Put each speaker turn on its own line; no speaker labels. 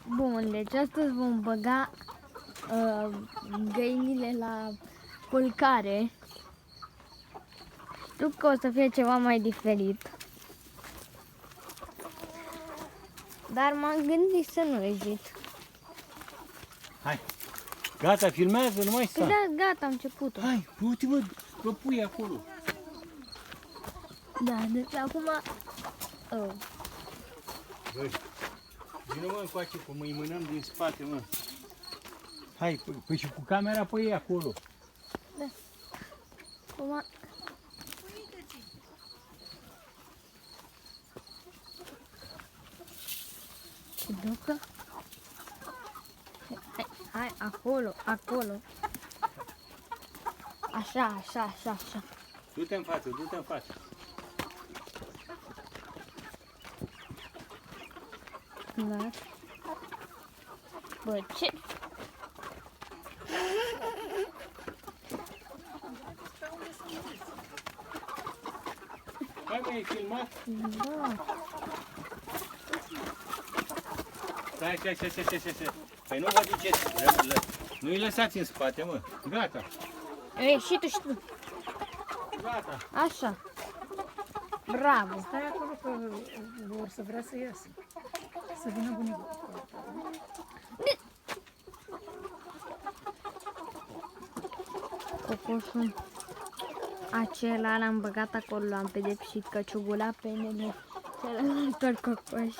Bun, deci astăzi vom băga găinile la culcare. Știu că o să fie ceva mai diferit, dar m-am gândit să nu ezit.
Hai, gata, filmează, nu mai sta.
Da, gata, am început-o.
Hai, uite-mă, că pui acolo.
Da, deci acum... Oh.
Băi, vină mă încoace, că mă mânăm din spate, mă. Hai, păi și cu camera pe ei acolo.
Da. Acum... Se ducă? Hai, acolo, acolo. Așa, așa, așa, așa.
Du-te în față, du-te în față.
Da. Bă, ce?
Hai, mai ai filmat?
Da.
Stai. Păi nu vă duceți, nu-i lăsați în spate, mă. Gata,
Ei, și tu.
gata.
Așa. Bravo.
Stai acolo că vor să vrea să iasă. Să vină bunicul.
Cocoșul acela l-am băgat acolo, l-am pedepsit căciugul la penele celălalt cocoș.